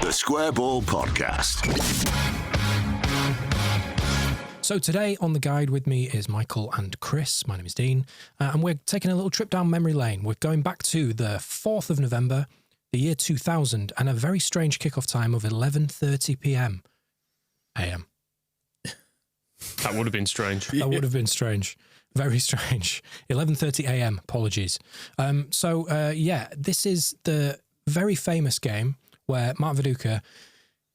The Square Ball Podcast. So today on the guide with me is Michael and Chris. My name is Dean, and we're taking a little trip down memory lane. We're going back to the 4th of November, the year 2000, and a very strange kickoff time of 11:30 p.m. a.m. That would have been strange. That would have been strange. Very strange. 11:30 a.m. Apologies. This is the very famous game where Mark Viduka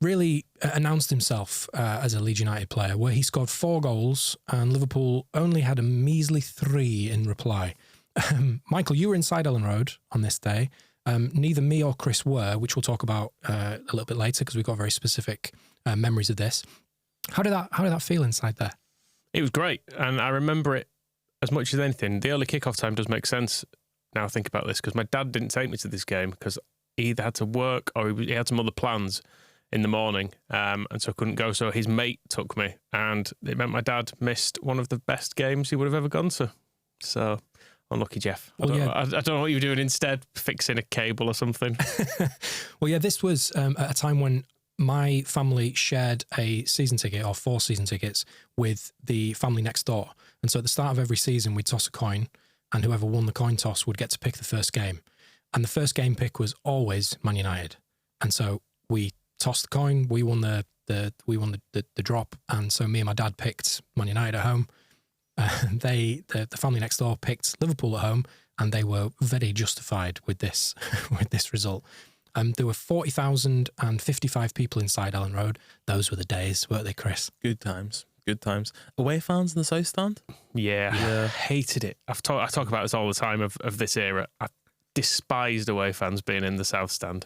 really announced himself as a Leeds United player, where he scored 4 goals and Liverpool only had a measly 3 in reply. Michael, you were inside Elland Road on this day. Neither me or Chris were, which we'll talk about a little bit later because we've got very specific memories of this. How did that feel inside there? It was great, and I remember it as much as anything. The early kickoff time does make sense now I think about this, because my dad didn't take me to this game because he either had to work or he had some other plans in the morning, and so I couldn't go. So his mate took me, and it meant my dad missed one of the best games he would have ever gone to. So unlucky, Jeff. I don't know what you were doing instead, fixing a cable or something. Well, yeah, this was at a time when my family shared a season ticket, or 4 season tickets, with the family next door. And so at the start of every season, we'd toss a coin, and whoever won the coin toss would get to pick the first game. And the first game pick was always Man United. And so we tossed the coin, we won the drop, and so me and my dad picked Man United at home. The family next door picked Liverpool at home, and they were very justified with this with this result. There were 40,055 people inside Elland Road. Those were the days, weren't they, Chris? Good times. Good times. Away fans in the South Stand? Yeah. Hated it. I talk about this all the time of this era. I despised away fans being in the South Stand.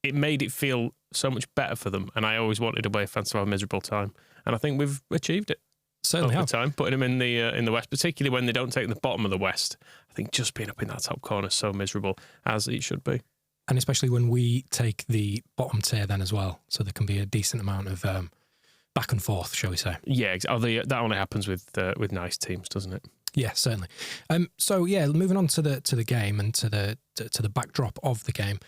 It made it feel so much better for them, and I always wanted away fans to have a miserable time, and I think we've achieved it. Certainly over time, putting them in the West, particularly when they don't take the bottom of the West. I think just being up in that top corner is so miserable, as it should be. And especially when we take the bottom tier then as well, so there can be a decent amount of back and forth, shall we say? Yeah, that only happens with nice teams, doesn't it? Yeah, certainly. Moving on to the game and to the backdrop of the game.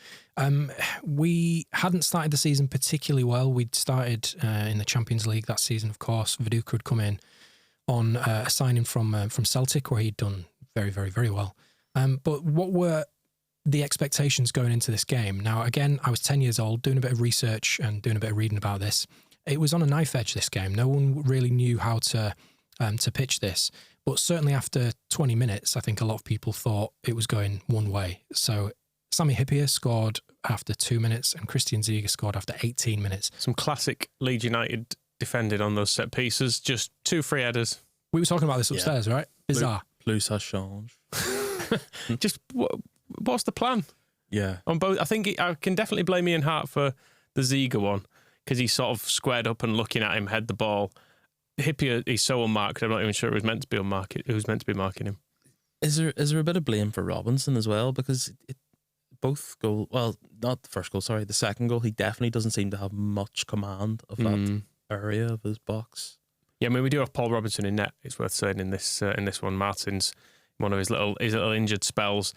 We hadn't started the season particularly well. We'd started in the Champions League that season, of course. Viduka had come in on a signing from Celtic, where he'd done very, very, very well. But what were the expectations going into this game? Now, again, I was 10 years old, doing a bit of research and doing a bit of reading about this. It was on a knife edge, this game. No one really knew how to pitch this. But certainly after 20 minutes, I think a lot of people thought it was going one way. So Sami Hyypiä scored after 2 minutes and Christian Ziege scored after 18 minutes. Some classic Leeds United defending on those set pieces. Just 2 free headers. We were talking about this upstairs, right? Bizarre. Plus ça change. Just what's the plan? Yeah. On both, I think I can definitely blame Ian Hart for the Ziege one, because he sort of squared up and looking at him head the ball. Hyypiä, he's so unmarked. I'm not even sure who's meant to be marking him. Is there a bit of blame for Robinson as well? Because both goal, well, not the first goal, sorry, the second goal, he definitely doesn't seem to have much command of that area of his box. Yeah, I mean, we do have Paul Robinson in net. It's worth saying in this one. Martin's one of his little injured spells.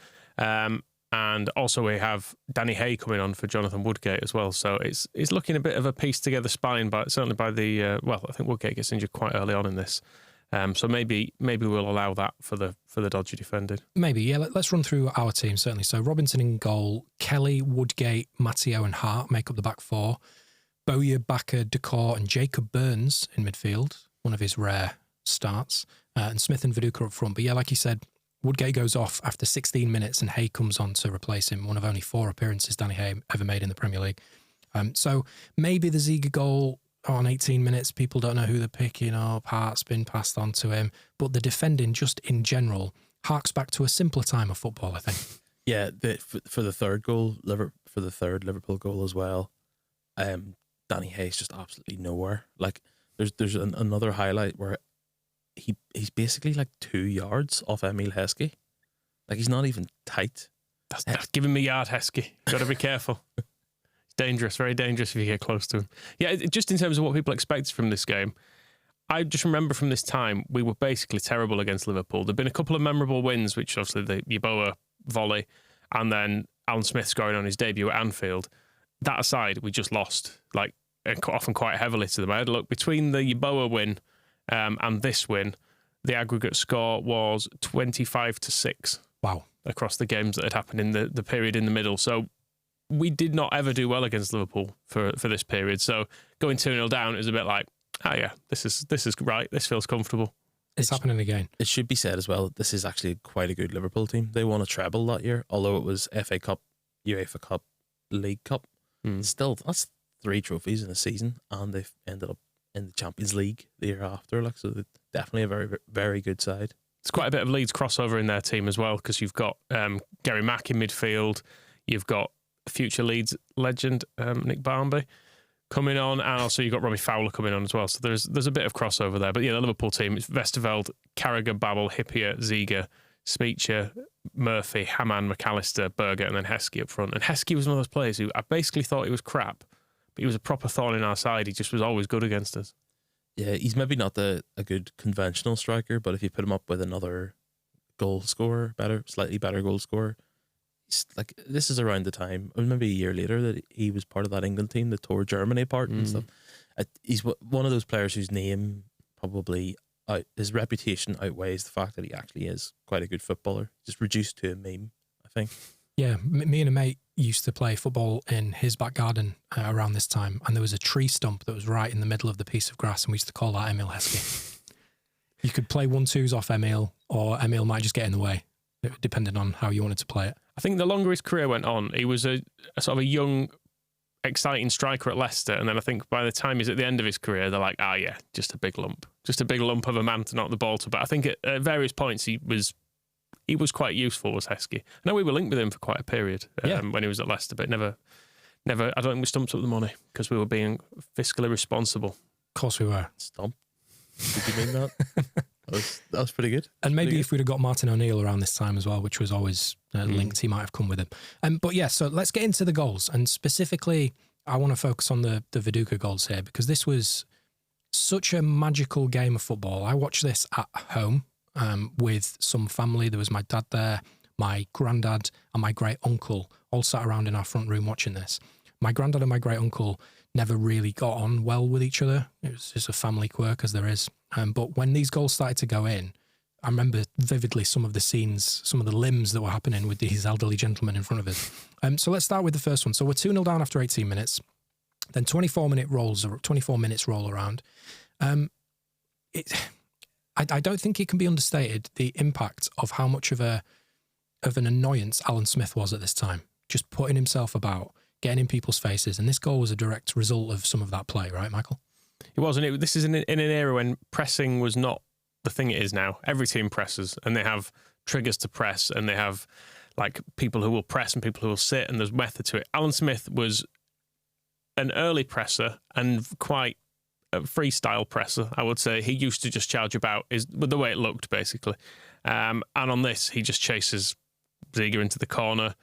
And also we have Danny Hay coming on for Jonathan Woodgate as well. So it's looking a bit of a piece together spine, but certainly by the I think Woodgate gets injured quite early on in this. So maybe we'll allow that for the dodgy defending. Maybe, yeah. Let's run through our team, certainly. So Robinson in goal, Kelly, Woodgate, Matteo and Hart make up the back 4. Bowyer, Bakker, Decor and Jacob Burns in midfield, one of his rare starts. And Smith and Viduka up front. But yeah, like you said, Woodgate goes off after 16 minutes and Hay comes on to replace him, one of only 4 appearances Danny Hay ever made in the Premier League. So maybe the Ziege goal on 18 minutes, people don't know who they're picking up, Hart's been passed on to him, but the defending just in general harks back to a simpler time of football, I think. Yeah, for the third goal, for the third Liverpool goal as well, Danny Hay's just absolutely nowhere. Like there's another highlight where he's basically like 2 yards off Emil Heskey. Like he's not even tight. That's giving me yard, Heskey. Got to be careful. It's dangerous, very dangerous if you get close to him. Yeah, just in terms of what people expected from this game, I just remember from this time we were basically terrible against Liverpool. There'd been a couple of memorable wins, which obviously the Yeboah volley, and then Alan Smith scoring on his debut at Anfield. that aside, we just lost, like, often quite heavily to them. I had a look between the Yeboah win and this win. The aggregate score was 25-6. Wow. Across the games that had happened in the period in the middle. So we did not ever do well against Liverpool for this period. So going 2-0 down is a bit like, this is right. This feels comfortable. It's happening again. It should be said as well, this is actually quite a good Liverpool team. They won a treble that year, although it was FA Cup, UEFA Cup, League Cup. Still, that's 3 trophies in a season, and they've ended up in the Champions League the year after. Like, so they're definitely a very, very good side. It's quite a bit of Leeds crossover in their team as well, because you've got Gary Mack in midfield, you've got future Leeds legend Nick Barmby coming on, and also you've got Robbie Fowler coming on as well. So there's a bit of crossover there. But yeah, the Liverpool team, it's Westerveld, Carragher, Babel, Hippier, Ziege, Speecher, Murphy, Hamann, McAllister, Berger, and then Heskey up front. And Heskey was one of those players who I basically thought he was crap, but he was a proper thorn in our side. He just was always good against us. Yeah, he's maybe not a good conventional striker, but if you put him up with another goal scorer, slightly better goal scorer, he's like, this is around the time, or maybe a year later, that he was part of that England team that tore Germany apart and stuff. He's one of those players whose name probably, his reputation outweighs the fact that he actually is quite a good footballer. Just reduced to a meme, I think. Yeah, me and a mate used to play football in his back garden around this time, and there was a tree stump that was right in the middle of the piece of grass, and we used to call that Emil Heskey. You could play 1-2s off Emil, or Emil might just get in the way, depending on how you wanted to play it. I think the longer his career went on, he was a sort of a young, exciting striker at Leicester, and then I think by the time he's at the end of his career, they're like, just a big lump of a man to knock the ball to. But I think at various points he was quite useful, was Heskey. I know we were linked with him for quite a period when he was at Leicester, but never. I don't think we stumped up the money because we were being fiscally responsible. Of course we were. Stump? Did you mean that? that was pretty good. And maybe if we'd have got Martin O'Neill around this time as well, which was always linked, he might have come with him. But yeah, so let's get into the goals. And specifically, I want to focus on the Viduka goals here, because this was such a magical game of football. I watched this at home with some family. There was my dad there, my granddad and my great uncle all sat around in our front room watching this. My granddad and my great uncle never really got on well with each other. It was just a family quirk, as there is. But when these goals started to go in, I remember vividly some of the scenes, some of the limbs that were happening with these elderly gentlemen in front of us. So let's start with the first one. So we're 2-0 down after 18 minutes. Then 24 minutes roll around. I don't think it can be understated the impact of how much of an annoyance Alan Smith was at this time. Just putting himself about, getting in people's faces, and this goal was a direct result of some of that play, right, Michael? It was, and this is in an era when pressing was not the thing it is now. Every team presses, and they have triggers to press, and they have like people who will press and people who will sit, and there's method to it. Alan Smith was an early presser and quite a freestyle presser, I would say. He used to just charge about with the way it looked, basically. And on this, he just chases Ziege into the corner.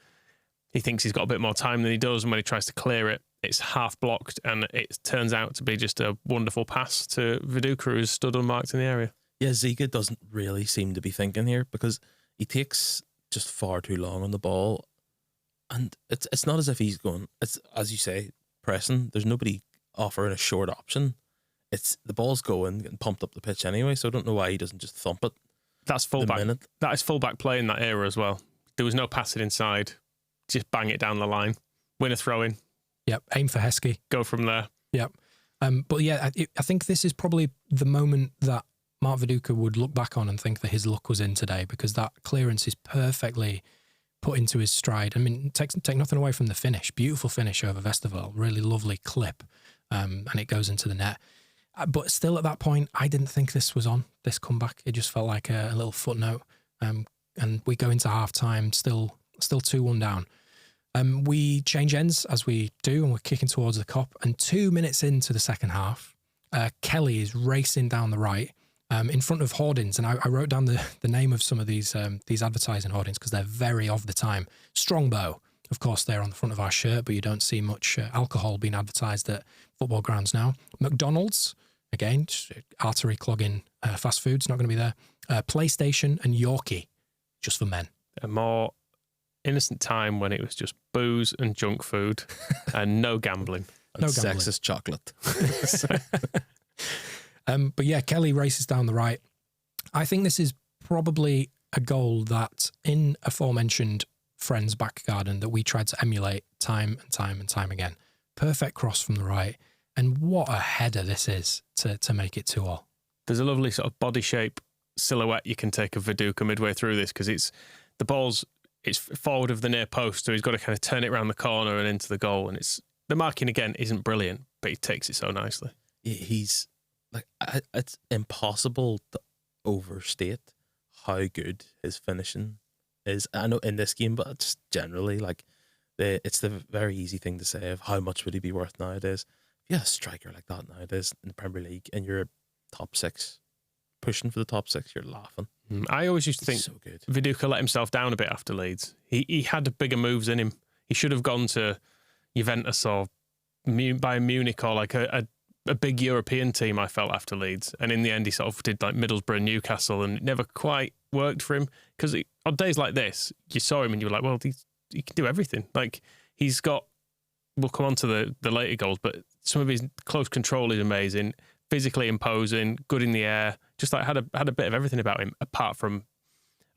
He thinks he's got a bit more time than he does, and when he tries to clear it, it's half blocked, and it turns out to be just a wonderful pass to Viduka, who's stood unmarked in the area. Yeah, Ziege doesn't really seem to be thinking here, because he takes just far too long on the ball, and it's not as if he's going, it's, as you say, pressing. There's nobody offering a short option. It's the ball's going, getting pumped up the pitch anyway, so I don't know why he doesn't just thump it. That's fullback. That is fullback play in that era as well. There was no passing inside. Just bang it down the line. Win a throw-in. Yep, aim for Heskey. Go from there. Yep. But yeah, I think this is probably the moment that Mark Viduka would look back on and think that his luck was in today, because that clearance is perfectly put into his stride. I mean, take nothing away from the finish. Beautiful finish over Westerveld. Really lovely clip. And it goes into the net. But still at that point, I didn't think this was on, this comeback. It just felt like a little footnote. And we go into half-time, still 2-1 down. We change ends, as we do, and we're kicking towards the Kop. And 2 minutes into the second half, Kelly is racing down the right in front of hoardings. And I wrote down the name of some of these advertising hoardings because they're very of the time. Strongbow, of course, they're on the front of our shirt, but you don't see much alcohol being advertised at football grounds now. McDonald's, again, artery clogging fast food's not going to be there. PlayStation and Yorkie, just for men. A more innocent time when it was just booze and junk food and no gambling. And No gambling. sexist chocolate. But yeah, Kelly races down the right. I think this is probably a goal that in aforementioned Friends back garden that we tried to emulate time and time and time again. Perfect cross from the right. And what a header this is to make it 2-2. There's a lovely sort of body shape silhouette you can take of Viduka midway through this, because it's forward of the near post, so he's got to kind of turn it around the corner and into the goal. And the marking again isn't brilliant, but he takes it so nicely. He's like, it's impossible to overstate how good his finishing is. I know in this game, but just generally, like, it's the very easy thing to say of how much would he be worth nowadays. If you have a striker like that nowadays in the Premier League and you're top 6, pushing for the top 6, you're laughing. I always used to think So good. Viduka let himself down a bit after Leeds. He had bigger moves in him. He should have gone to Juventus or Bayern Munich or like a big European team, I felt, after Leeds. And in the end, he sort of did like Middlesbrough, Newcastle, and it never quite worked for him. Because on days like this, you saw him and you were like, well, he can do everything. Like, he's got, we'll come on to the later goals, but some of his close control is amazing. Physically imposing, good in the air, just like had a bit of everything about him. Apart from,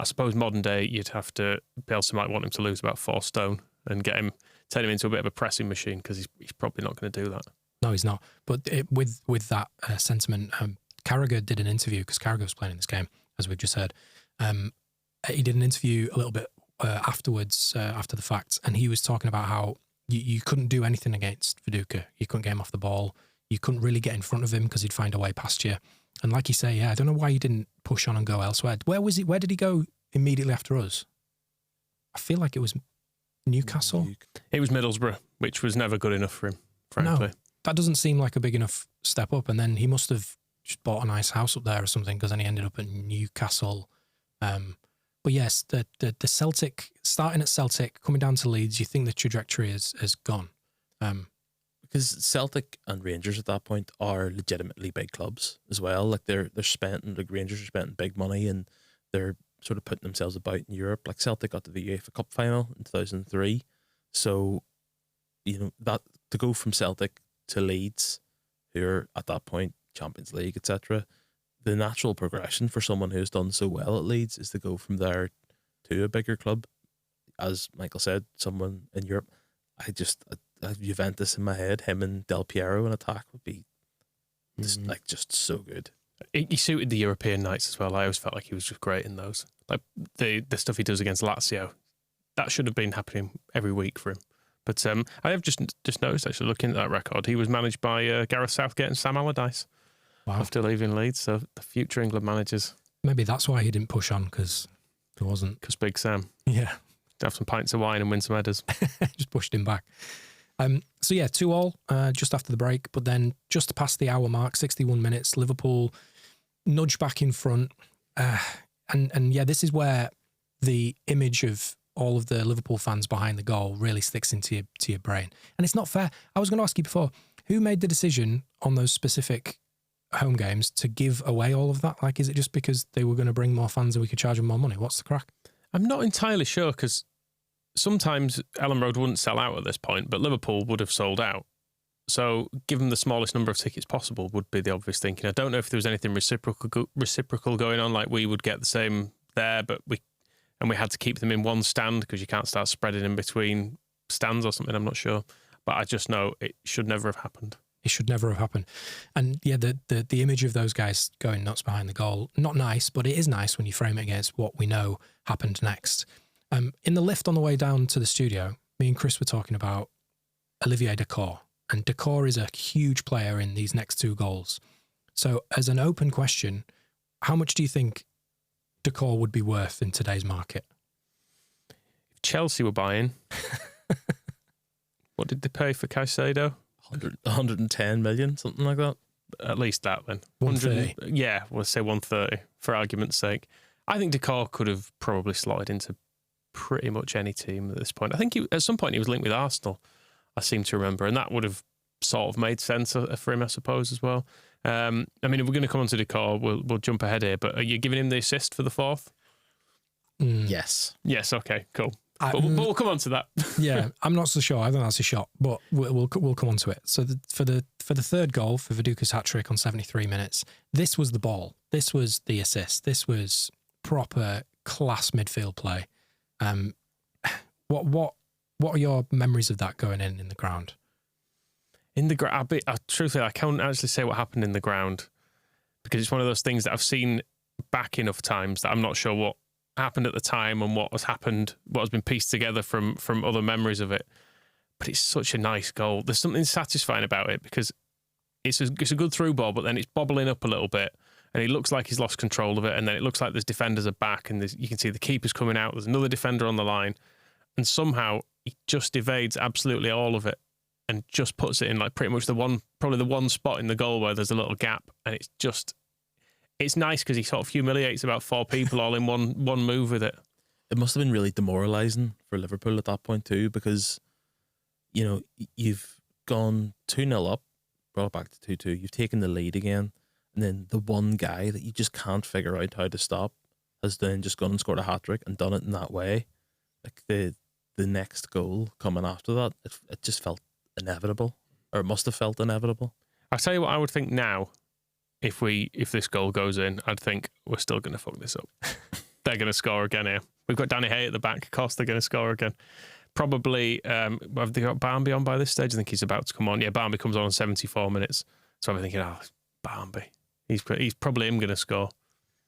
I suppose, modern day, you'd have to, Bielsa might want him to lose about 4 stone and turn him into a bit of a pressing machine, because he's probably not going to do that. No, he's not. But with that sentiment, Carragher did an interview, because Carragher was playing in this game, as we've just heard. He did an interview a little bit afterwards, after the fact, and he was talking about how you couldn't do anything against Viduka. You couldn't get him off the ball. You couldn't really get in front of him because he'd find a way past you. And like you say, yeah, I don't know why you didn't push on and go elsewhere. Where was he? Where did he go immediately after us? I feel like it was Newcastle. It was Middlesbrough, which was never good enough for him, frankly. No, that doesn't seem like a big enough step up. And then he must have just bought a nice house up there or something, because then he ended up at Newcastle. But yes, the Celtic, starting at Celtic, coming down to Leeds, you think the trajectory has gone. Because Celtic and Rangers at that point are legitimately big clubs as well. Like they're spending, like Rangers are spending big money and they're sort of putting themselves about in Europe. Like Celtic got to the UEFA Cup final in 2003. So, that to go from Celtic to Leeds, who are at that point Champions League, etc., the natural progression for someone who's done so well at Leeds is to go from there to a bigger club. As Michael said, someone in Europe. I have Juventus in my head. Him and Del Piero in attack would be just so good. He suited the European nights as well. I always felt like he was just great in those. Like the stuff he does against Lazio, that should have been happening every week for him. But I have just noticed, actually, looking at that record, he was managed by Gareth Southgate and Sam Allardyce after leaving Leeds. So the future England managers. Maybe that's why he didn't push on, because there wasn't. Because Big Sam. Yeah. Have some pints of wine and win some headers. Just pushed him back. So yeah, 2-2 just after the break, but then just past the hour mark, 61 minutes, Liverpool nudge back in front. And yeah, this is where the image of all of the Liverpool fans behind the goal really sticks into your brain. And it's not fair. I was going to ask you before, who made the decision on those specific home games to give away all of that? Like, is it just because they were going to bring more fans and we could charge them more money? What's the crack? I'm not entirely sure, because sometimes Elland Road wouldn't sell out at this point, but Liverpool would have sold out. So give them the smallest number of tickets possible would be the obvious thinking. I don't know if there was anything reciprocal going on, like we would get the same there, but we had to keep them in one stand because you can't start spreading in between stands or something. I'm not sure, but I just know it should never have happened. It should never have happened. And yeah, the image of those guys going nuts behind the goal, not nice, but it is nice when you frame it against what we know happened next. In the lift on the way down to the studio, me and Chris were talking about Olivier Dacour. And Dacour is a huge player in these next 2 goals. So as an open question, how much do you think Dacour would be worth in today's market? If Chelsea were buying, what did they pay for Caicedo? 110 million, something like that. At least that then. 130. Yeah, we'll say 130 for argument's sake. I think Dacour could have probably slotted into pretty much any team at this point. I think at some point he was linked with Arsenal, I seem to remember, and that would have sort of made sense for him, I suppose, as well. I mean, if we're going to come on to Dacour, we'll jump ahead here, but are you giving him the assist for the 4th? Yes. Yes, okay, cool. But we'll come on to that. Yeah, I'm not so sure. I think that's a shot, but we'll come on to it. So for the third goal, for Viduka's hat-trick on 73 minutes, this was the ball. This was the assist. This was proper class midfield play. What are your memories of that going in the ground? In the ground, truthfully, I can't actually say what happened in the ground because it's one of those things that I've seen back enough times that I'm not sure what happened at the time and what has been pieced together from other memories of it. But it's such a nice goal. There's something satisfying about it because it's a good through ball, but then it's bobbling up a little bit and it looks like he's lost control of it, and then it looks like there's defenders are back and you can see the keeper's coming out. There's another defender on the line, and somehow he just evades absolutely all of it and just puts it in like pretty much probably the one spot in the goal where there's a little gap, and it's nice because he sort of humiliates about 4 people all in one move with it. It must have been really demoralising for Liverpool at that point too, because, you know, you've gone 2-0 up, brought it back to 2-2, you've taken the lead again, and then the one guy that you just can't figure out how to stop has then just gone and scored a hat-trick and done it in that way. Like the next goal coming after that, it just felt inevitable, or it must have felt inevitable. I'll tell you what I would think now. If this goal goes in, I'd think we're still going to fuck this up. They're going to score again here. We've got Danny Hay at the back. Of course, they're going to score again. Probably, have they got Barnby on by this stage? I think he's about to come on. Yeah, Barnby comes on in 74 minutes. So I'm thinking, Barnby. He's probably him going to score.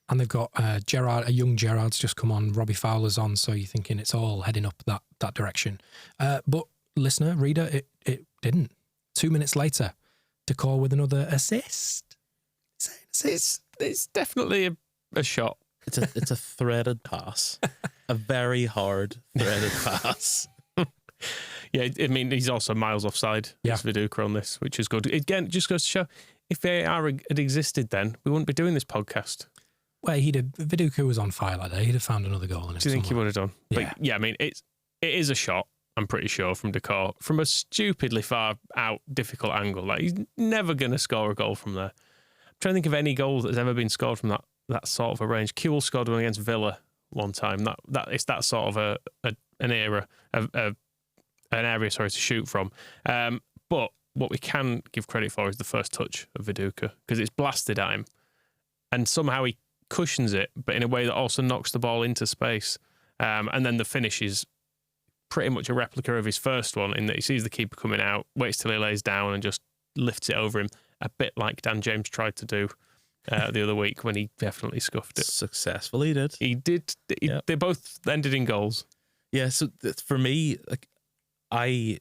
And they've got Gerrard, a young Gerrard's just come on. Robbie Fowler's on, so you're thinking it's all heading up that direction. But listener, reader, it didn't. 2 minutes later, Decor with another assist. It's definitely a shot. It's a threaded pass, a very hard threaded pass. Yeah, I mean, he's also miles offside. Yeah, it's Viduka on this, which is good. Again, just goes to show if VAR had existed, then we wouldn't be doing this podcast. Well, Viduka was on fire like that. He'd have found another goal in it. Do you think he would have done? Yeah. But yeah, I mean, it is a shot. I'm pretty sure from Decor from a stupidly far out, difficult angle. Like he's never going to score a goal from there. Trying to think of any goal that's ever been scored from that sort of a range. Kewell scored one against Villa one time. It's that sort of an area to shoot from. But what we can give credit for is the first touch of Viduka because it's blasted at him, and somehow he cushions it, but in a way that also knocks the ball into space. And then the finish is pretty much a replica of his first one in that he sees the keeper coming out, waits till he lays down, and just lifts it over him. A bit like Dan James tried to do the other week when he definitely scuffed it. Successfully did. He did. Yep. They both ended in goals. Yeah, so for me, like I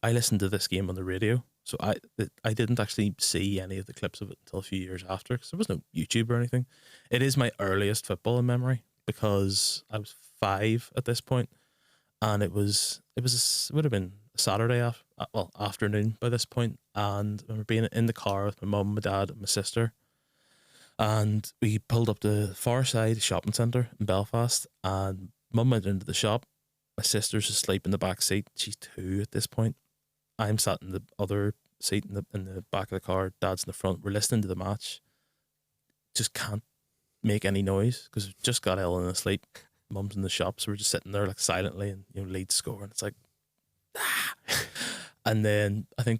listened to this game on the radio, so I didn't actually see any of the clips of it until a few years after because there was no YouTube or anything. It is my earliest footballing memory because I was 5 at this point, and it would have been a Saturday afternoon by this point, and I remember being in the car with my mum, my dad, and my sister, and we pulled up the far side shopping centre in Belfast, and mum went into the shop. My sister's asleep in the back seat. She's 2 at this point. I'm sat in the other seat in the back of the car. Dad's in the front. We're listening to the match. Just can't make any noise because we just got ill and asleep. Mum's in the shop, so we're just sitting there like silently, and Leeds score, and it's like, ah. And then I think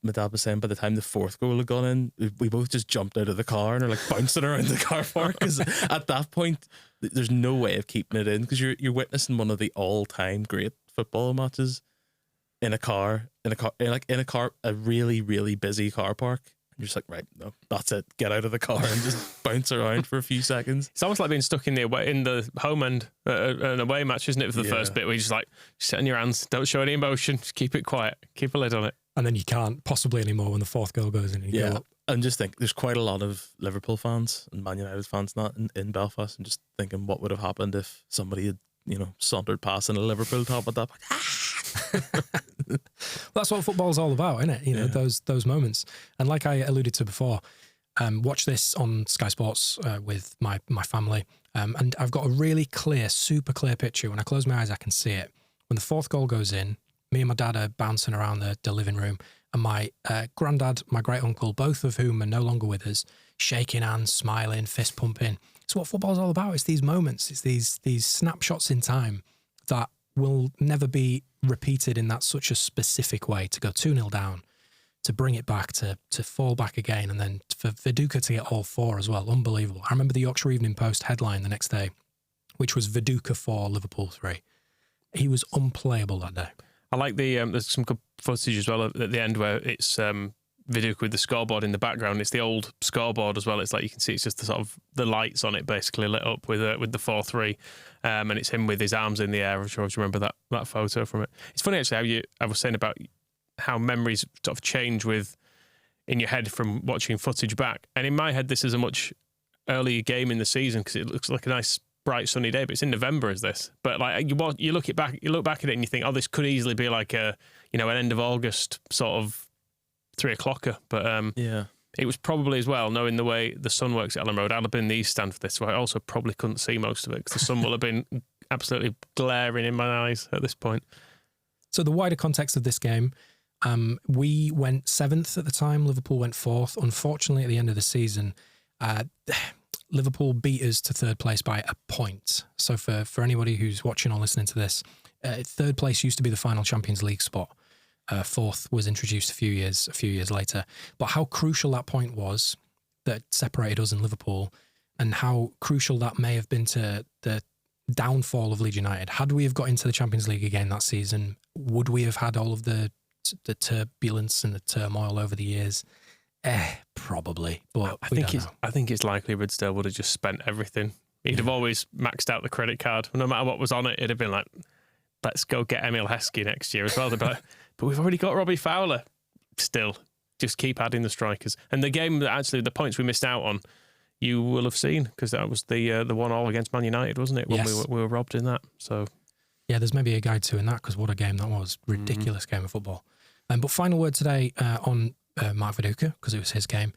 my dad was saying by the time the 4th goal had gone in, we both just jumped out of the car and are like bouncing around the car park because at that point there's no way of keeping it in because you're witnessing one of the all-time great football matches in a really, really busy car park. You're just like, right, no, that's it. Get out of the car and just bounce around for a few seconds. It's almost like being stuck in the home end an away match, isn't it? For the first bit, where you just like sit on your hands, don't show any emotion, just keep it quiet, keep a lid on it. And then you can't possibly anymore when the 4th goal goes in. And you go up. And just think, there's quite a lot of Liverpool fans and Man United fans in Belfast, and just thinking what would have happened if somebody had sauntered past in a Liverpool top at that point. That's what football's all about, isn't it? Those moments. And like I alluded to before, watch this on Sky Sports with my family, and I've got a really clear, super clear picture. When I close my eyes, I can see it. When the 4th goal goes in, me and my dad are bouncing around the living room, and my granddad, my great uncle, both of whom are no longer with us, shaking hands, smiling, fist pumping. It's what football's all about. It's these moments. It's these snapshots in time that will never be repeated in that such a specific way, to go 2-0 down, to bring it back, to fall back again, and then for Viduka to get all 4 as well. Unbelievable. I remember the Yorkshire Evening Post headline the next day, which was Viduka 4, Liverpool 3. He was unplayable that day. I like there's some good footage as well at the end where it's Viduka with the scoreboard in the background. It's the old scoreboard as well. It's like you can see it's just the sort of the lights on it basically lit up with the 4-3, and it's him with his arms in the air. I'm sure you remember that photo from it. It's funny actually I was saying about how memories sort of change in your head from watching footage back. And in my head, this is a much earlier game in the season because it looks like a nice bright sunny day, but it's in November, is this? But like you look back at it and you think, oh, this could easily be like an end of August sort of 3 o'clocker. But it was probably as well, knowing the way the sun works at Elland Road. I'd have been in the East Stand for this, so I also probably couldn't see most of it because the sun will have been absolutely glaring in my eyes at this point. So the wider context of this game, we went 7th at the time, Liverpool went 4th. Unfortunately, at the end of the season, Liverpool beat us to 3rd place by a point. So for anybody who's watching or listening to this, 3rd place used to be the final Champions League spot. 4th was introduced a few years later. But how crucial that point was that separated us and Liverpool, and how crucial that may have been to the downfall of Leeds United. Had we have got into the Champions League again that season, would we have had all of the turbulence and the turmoil over the years? Probably, but I think it's likely Ridsdale would have just spent everything. He'd have always maxed out the credit card. No matter what was on it, it'd have been like, let's go get Emil Heskey next year as well. But we've already got Robbie Fowler. Still, just keep adding the strikers. And the game that actually, the points we missed out on, you will have seen, because that was the 1-1 against Man United, wasn't it? When yes. we were robbed in that. So yeah, there's maybe a guide to in that, because what a game that was. Ridiculous game of football. But final word today on Mark Viduka, because it was his game.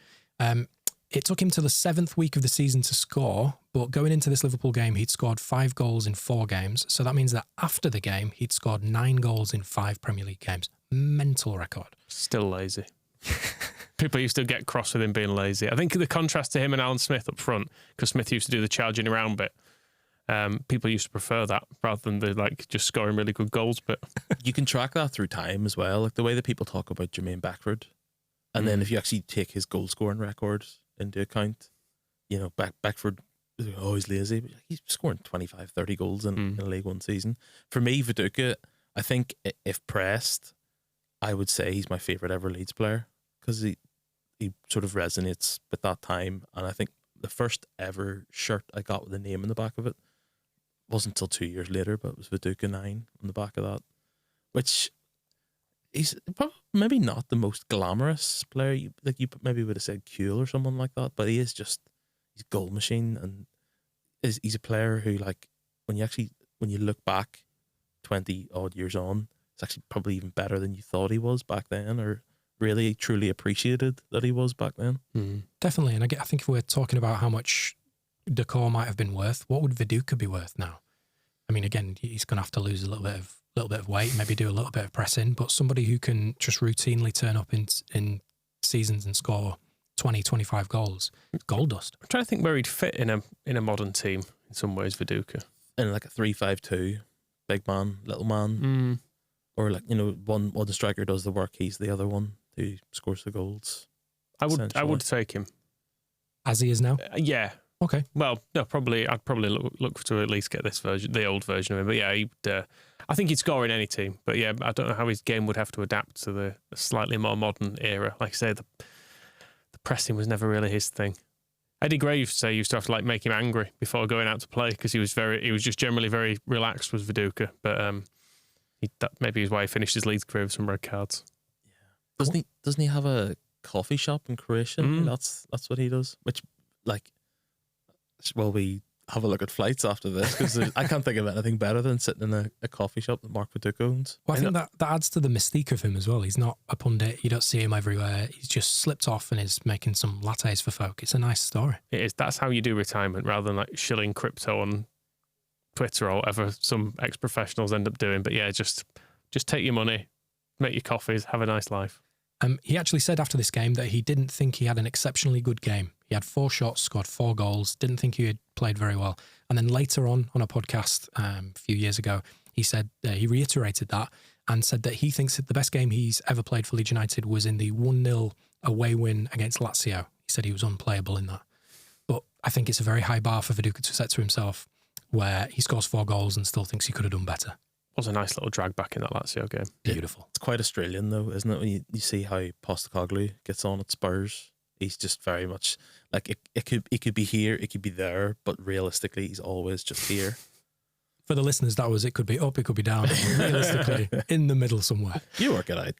It took him to the 7th week of the season to score, but going into this Liverpool game, he'd scored 5 goals in 4 games. So that means that after the game, he'd scored 9 goals in 5 Premier League games. Mental record. Still lazy. People used to get cross with him being lazy. I think the contrast to him and Alan Smith up front, because Smith used to do the charging around bit, people used to prefer that rather than the just scoring really good goals bit. You can track that through time as well, like the way that people talk about Jermaine Beckford. And then if you actually take his goal scoring record into account, Beckford is always lazy, but he's scoring 25, 30 goals in a League One season. For me, Viduka, I think if pressed, I would say he's my favourite ever Leeds player, because he sort of resonates with that time. And I think the first ever shirt I got with a name in the back of it wasn't until 2 years later, but it was Viduka 9 on the back of that, which... He's probably maybe not the most glamorous player. You maybe would have said Kuhl or someone like that, but he's a goal machine, and he's a player who, like, when you look back 20 odd years on, it's actually probably even better than you thought he was back then, or really truly appreciated that he was back then. Definitely, and I think if we're talking about how much Decor might have been worth, what would Viduka be worth now? I mean, again, he's going to have to lose a little bit of weight, maybe do a little bit of pressing, but somebody who can just routinely turn up in seasons and score 20, 25 goals, gold dust. I'm trying to think where he'd fit in a modern team in some ways, Viduka. In like a 3-5-2, big man, little man. Or one striker does the work, he's the other one who scores the goals. I would take him. As he is now? Yeah. Okay. Well, no, I'd probably look to at least get this version, the old version of him. But yeah, I think he'd score in any team. But yeah, I don't know how his game would have to adapt to the slightly more modern era. Like I say, the pressing was never really his thing. Eddie Gray used to say you used to have to make him angry before going out to play, because he was just generally very relaxed with Viduka. But that maybe is why he finished his Leeds career with some red cards. Yeah. Doesn't he have a coffee shop in Croatia? That's what he does. Which, will we have a look at flights after this? Because I can't think of anything better than sitting in a coffee shop that Mark Viduka owns. Well, I think that adds to the mystique of him as well. He's not a pundit. You don't see him everywhere. He's just slipped off and is making some lattes for folk. It's a nice story. It is. That's how you do retirement, rather than shilling crypto on Twitter or whatever some ex-professionals end up doing. But yeah, just take your money, make your coffees, have a nice life. He actually said after this game that he didn't think he had an exceptionally good game. He had 4 shots, scored 4 goals, didn't think he had played very well. And then later on a podcast a few years ago, He said he reiterated that and said that he thinks that the best game he's ever played for Leeds United was in the 1-0 away win against Lazio. He said he was unplayable in that. But I think it's a very high bar for Viduka to set to himself, where he scores 4 goals and still thinks he could have done better. Was a nice little drag back in that Lazio game. Beautiful. It's quite Australian though, isn't it? When you see how Postecoglou gets on at Spurs, he's just very much like it could be here, it could be there, but realistically, he's always just here. For the listeners, that was it could be up, it could be down. Realistically, in the middle somewhere. You work it out.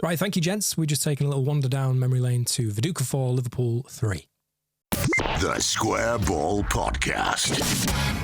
Right, thank you, gents. We're just taking a little wander down memory lane to Viduka 4, Liverpool 3. The Square Ball Podcast.